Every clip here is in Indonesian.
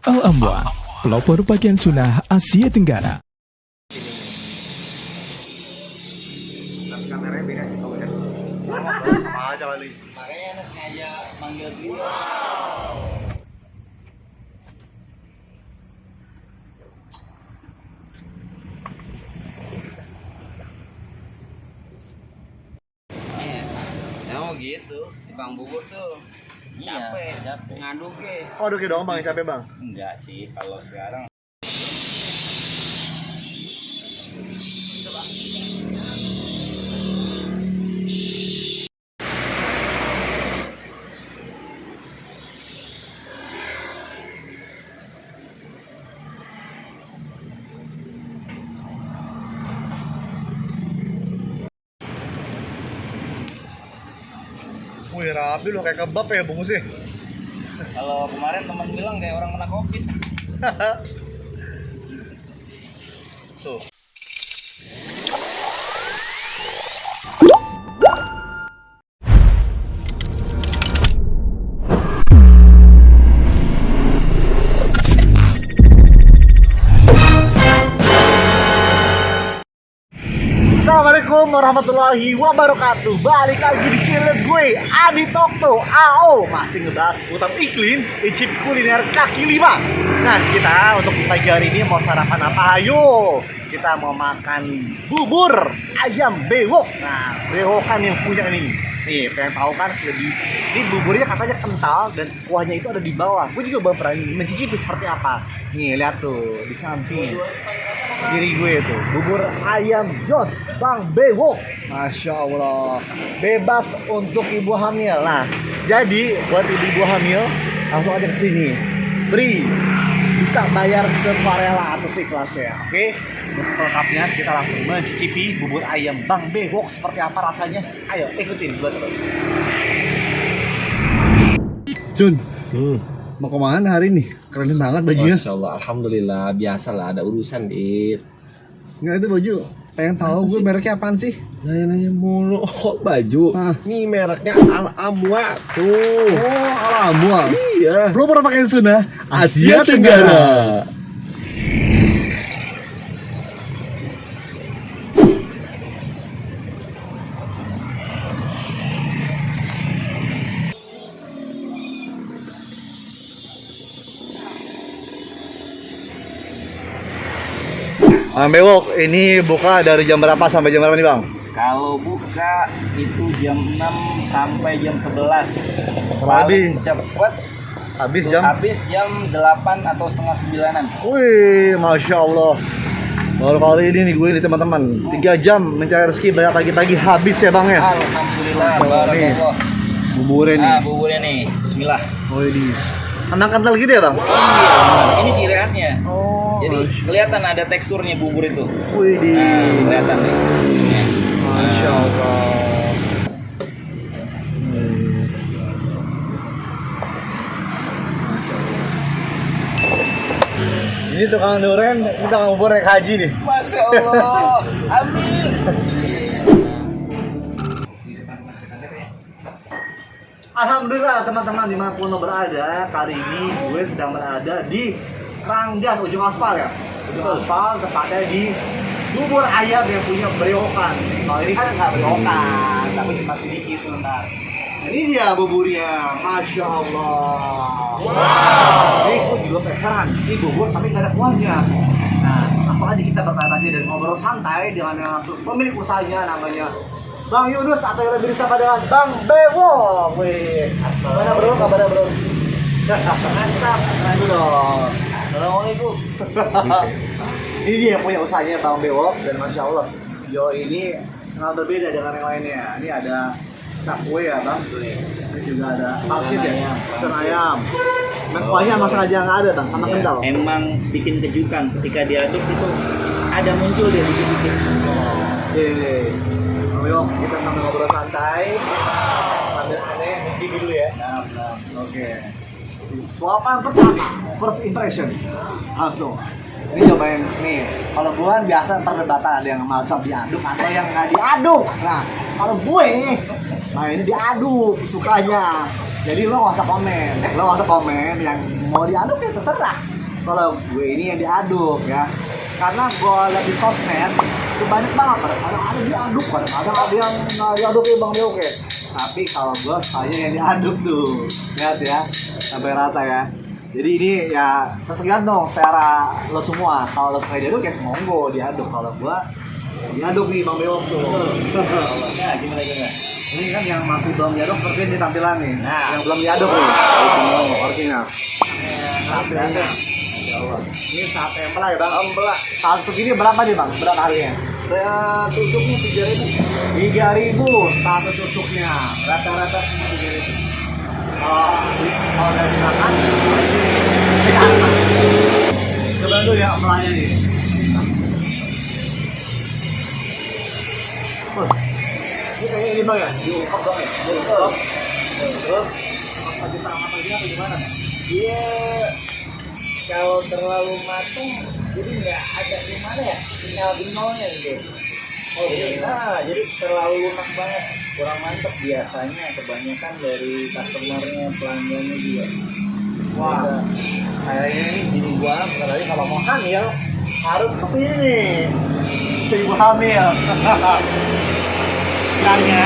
Al-Amwa, pelopor pakaian sunnah Asia Tenggara. Kameranya beda sih kalau kan. Aja kali. Makanya Anda sengaja manggil beliau. Ya mau gitu, tukang bubur tuh capek, ngaduk ke. Oh, aduh doang bang, capek bang. Enggak sih, kalau sekarang Wih rapi loh, kayak kebab ya bungkusnya. kalau kemarin teman bilang kayak orang kena COVID. Tuh. Assalamualaikum warahmatullahi wabarakatuh. Balik lagi di channel gue Adi Tokto AO. Masih ngebahas seputar iklim, icip kuliner kaki lima. Nah kita untuk pagi hari ini mau sarapan apa? Ayo kita mau makan bubur ayam bewok. Nah bewokan yang punya ini. Nih pengen tahu kan lebih. Ini buburnya katanya kental dan kuahnya itu ada di bawah. Gue juga belum pernah mencicipi seperti apa. Nih lihat tuh di samping diri gue tuh bubur ayam Jos Bang Bewok, masya Allah, bebas untuk ibu hamil. Nah jadi buat ibu hamil langsung aja kesini, free, bisa bayar sevarela atau seikhlasnya. Oke, untuk selengkapnya kita langsung mencicipi bubur ayam Bang Bewok seperti apa rasanya. Ayo ikutin gue terus. Jun, mau kemana hari ini? Keren banget bajunya. Masya Allah, alhamdulillah, biasalah ada urusan dit. Nggak itu baju. Pengen tahu gue mereknya apaan sih? Nanya mulu, oh baju. Nih mereknya Al-Amwa tuh. Oh, Al-Amwa. Iya. Belum pernah pakai sunnah Asia Tenggara. Bewok, ini buka dari jam berapa sampai jam berapa nih bang? Kalau buka itu jam 6 sampai jam 11. Lebih. Paling cepet Habis jam? 8 atau setengah 9-an. Wih, masya Allah. Baru kali ini nih gue nih teman-teman 3 jam mencari rezeki banyak pagi-pagi habis ya bang ya? Alhamdulillah, Nih, barakallah. buburnya nih. Nah, buburnya nih. Bismillah. Oh ini. Kental gitu ya bang? Iya, ini ciri khasnya. Oh. Jadi kelihatan ada teksturnya bubur itu. Wih di. Nah, kelihatan nih. Nih. Masya Allah. Ini tukang duren, ini tukang bubur naik haji nih. Masya Allah. Amin. Alhamdulillah teman-teman dimanapun lo berada, kali ini gue sedang berada di Ranggan, ujung aspal ya. Ujung aspal, tepatnya di bubur ayam yang punya berewokan. Kalau ini kan nggak berewokan, tapi cuma sedikit sebentar. Ini dia buburnya, masya Allah. Wow. Ini gue juga heran, ini bubur tapi nggak ada kuahnya. Nah, langsung aja kita bertanya dan ngobrol santai dengan yang langsung pemilik usahanya, namanya Bang Yunus atau yang lebih disapa dengan Bang Bewok. Wih, mana bro? Kabarnya bro? Mantap, keren dong. Assalamualaikum. Ini dia yang punya usahanya Bang Bewok dan masya Allah, yo ini sangat berbeda dengan yang lainnya. Ini ada cakwe ya bang, ini juga ada pangsit ya, pangsit ayam. Kuahnya emang sengaja nggak ada bang, sama kental. Emang bikin kejutan ketika diaduk itu ada muncul dia dikit-dikit. Oke, Bang Bewok, kita sambil ngobrol santai, sambil aneh mencicipi dulu ya. Oke. Suapan pertama, first impression, langsung. Ini cobain nih. Kalau gue kan biasa perdebatan ada yang masak diaduk atau yang nggak diaduk. Nah, kalau gue, nah ini diaduk sukanya. Jadi lo nggak usah komen, yang mau diaduk ya terserah. kalau gue ini yang diaduk ya. Karena gue lihat di sosmed itu banyak banget, kadang ada diaduk, kadang ada yang nggak diaduk ya Bang Beok ya. Tapi kalau gue saya yang diaduk tuh, lihat ya sampai rata ya. Jadi ini ya tergantung selera lo semua. Kalau lo suka diaduk ya monggo diaduk. Kalau gue diaduk nih Bang Beok tuh. Nah, gimana? Ini kan yang masih belum diaduk seperti ini tampilan nih. Nah, yang belum diaduk nih. Original. Tampilannya. Ya Allah. Ini sate empela ya Bang? Empela. Satu segini berapa nih Bang? Berapa harganya? Saya tusuknya 3.000 satu tusuknya. Rata-rata 3.000. Kalau dari makan, coba dulu ya empelanya nih. Ini kayaknya ini Bang ya? Diungkap dong ya? Diungkap. Terus apa gimana? Dia kalau terlalu matang jadi nggak ada gimana ya sinyal binolnya gitu. Oh jadi, jadi terlalu lunak banget, kurang mantep biasanya kebanyakan dari customernya pelanggannya juga. Wah, kayaknya ini bini gua bentar lagi kalau mau hamil harus kesini. Ibu hamil. Caranya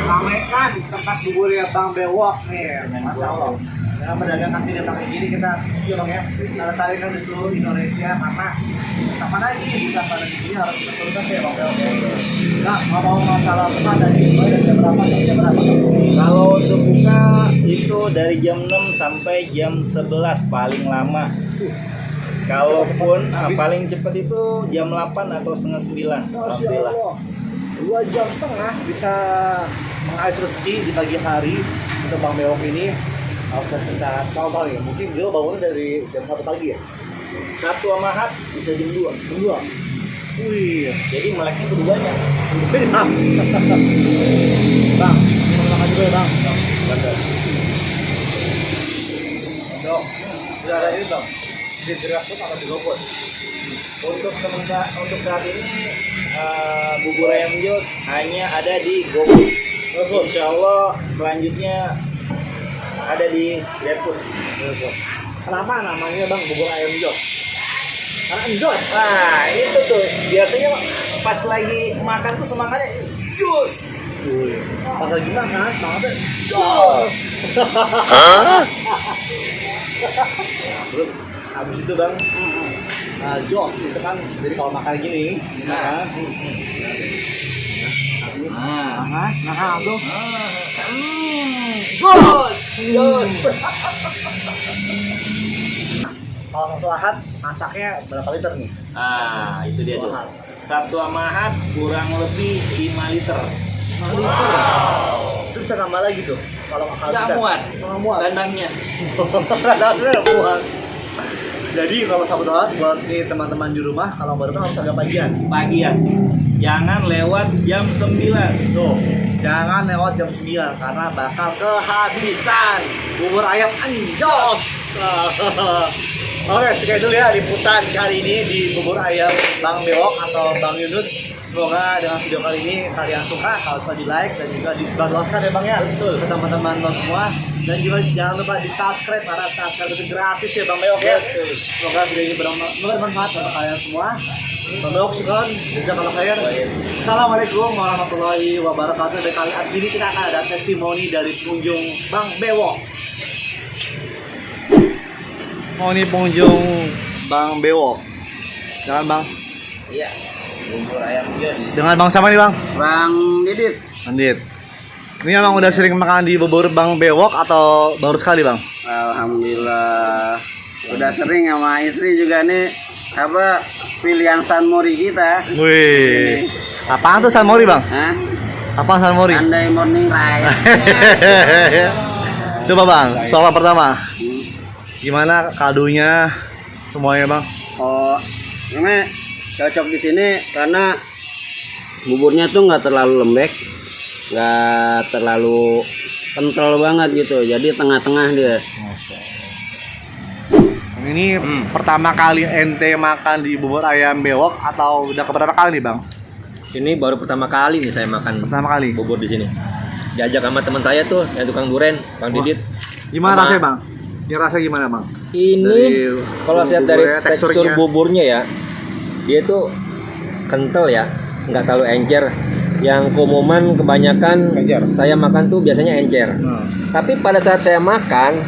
ramekan tempat buburnya Bang Bewok nih, Masya Allah. Dengan pedagang kaki dan pakai gini kita setuju Bang ya. Kita tarikan di seluruh Indonesia karena sama lagi bisa pada di sini harus betul-betul ya Bang Bewok. Nah, ngomong masalah buka dari jam berapa sampai jam berapa? Kalau untuk buka itu dari jam 6 sampai jam 11 paling lama. Kalaupun paling cepat itu jam 8 atau setengah 9. Alhamdulillah. 2,5 jam bisa mengais rezeki di pagi hari untuk Bang Bewok ini. Harus kita tahu ya, mungkin dia bangunnya dari jam 1 pagi ya? Sabtu sama Ahad bisa jam 2. Jam 2? Wih, Jadi meleknya kudu banyak. Bang, ini makan juga ya Bang? Dok, udah ada ini Bang? Di GrabFood atau di GoFood? Untuk saat ini bubur ayam Jos hanya ada di GoFood. Insya Allah selanjutnya ada di GrabFood. Kenapa namanya Bang bubur ayam Jos? Karena enjoy. Nah itu tuh biasanya pas lagi makan tuh semangatnya jus. Pas lagi makan, semangatnya Jos. Terus habis itu Bang, Jos itu kan jadi kalau makan gini, nah, tuh, Jus. kalau satu Ahad masaknya berapa liter nih? Ah itu dia tuh. Sabtu sama Ahad kurang lebih 5 liter. 5 liter. Itu bisa nambah lagi tuh. Kalau Nggak muat. Nggak muat. Kandangnya. Kandangnya muat. Jadi kalau Sabtu Ahad buat nih teman-teman di rumah kalau baru kan harus agak pagian. Pagian. Jangan lewat jam 9. Tuh, jangan lewat jam 9 karena bakal kehabisan bubur ayam Anjos. Oke, sekian dulu ya liputan kali ini di bubur ayam Bang Bewok atau Bang Yunus. Semoga dengan video kali ini kalian suka, kalau suka di like dan juga disebarluaskan ya Bang ya. Betul. Ke teman-teman lo semua. Dan juga jangan lupa di subscribe karena subscribe itu gratis ya Bang Bewok ya. Semoga video ini bermanfaat untuk kalian semua. Bang Bewok syukur, jazakallah khair. Assalamualaikum warahmatullahi wabarakatuh. Dan kali ini kita akan ada testimoni dari pengunjung Bang Bewok. Mau nih pengunjung Bang Bewok. Jangan Bang. Iya. Bubur ayam Jos. Dengan Bang siapa nih Bang? Bang Didit. Andit. Ini emang udah sering makan di bubur Bang Bewok atau baru sekali Bang? Alhamdulillah udah sering sama istri juga nih apa pilihan San Mori kita. Wih. Apaan tuh San Mori Bang? Hah? Apa San Mori? Andai morning ride. Coba Bang, soal pertama. Gimana kadonya semuanya Bang? Oh ini cocok di sini karena buburnya tuh nggak terlalu lembek, nggak terlalu kental banget gitu, jadi tengah-tengah dia. Ini pertama kali ente makan di bubur ayam Bewok atau udah keberapa kali nih Bang? Ini baru pertama kali nih saya makan Pertama kali. bubur di sini. Diajak sama teman saya tuh yang tukang duren, Bang Didit. Gimana Sama- rasanya Bang? Ini rasa gimana Bang? Ini Dari kalau lihat dari buburnya, tekstur teksturnya. buburnya ya, dia tuh kental ya, nggak terlalu encer. Yang keumuman kebanyakan Encer. saya makan tuh biasanya encer. Tapi pada saat saya makan,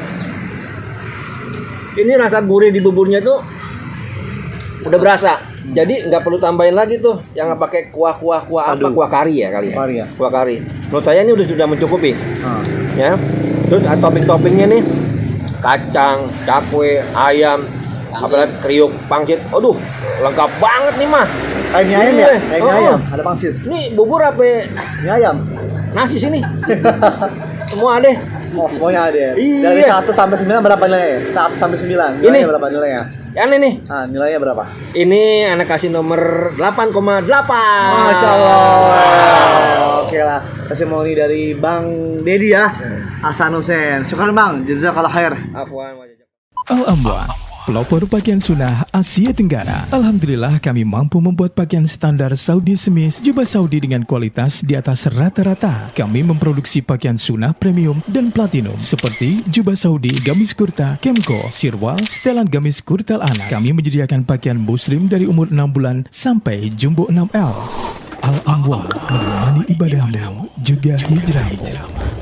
ini rasa gurih di buburnya tuh udah berasa. Jadi nggak perlu tambahin lagi tuh yang pakai kuah apa, Aduh. kuah kari ya kali ya. Kari ya? Kuah kari. Menurut saya ini sudah mencukupi. Nah. Ya. Terus topping-toppingnya nih kacang, cakwe, ayam, apalagi kriuk, pangsit. Aduh, lengkap banget nih mah. Kayak mie ayam ya? Iya. Kayak mie Oh. ayam, ada pangsit. Ini bubur apa? Mie ayam. Nasi sini. Semua ada. Oh, semuanya ada ya? Iya. Dari 1 sampai 9 berapa nilainya? 1 sampai 9. Ini. Nilainya berapa nilainya? Yang ini nih. Ah, nilainya berapa? Ini anak kasih nomor 8,8. Masya Allah. Oke lah, testimoni dari Bang Dedi ya. Hasan Hussein. Syukur Bang, jazakallah khair. Afwan. Al-Amwa, pelopor pakaian sunnah Asia Tenggara. Alhamdulillah kami mampu membuat pakaian standar Saudi Semis, jubah Saudi dengan kualitas di atas rata-rata. Kami memproduksi pakaian sunnah premium dan platinum seperti jubah Saudi, gamis kurta, kemko, sirwal, setelan gamis kurtal anak. Kami menyediakan pakaian muslim dari umur 6 bulan sampai jumbo 6L. Al-Amwa, menemani ibadahmu juga hijrahmu.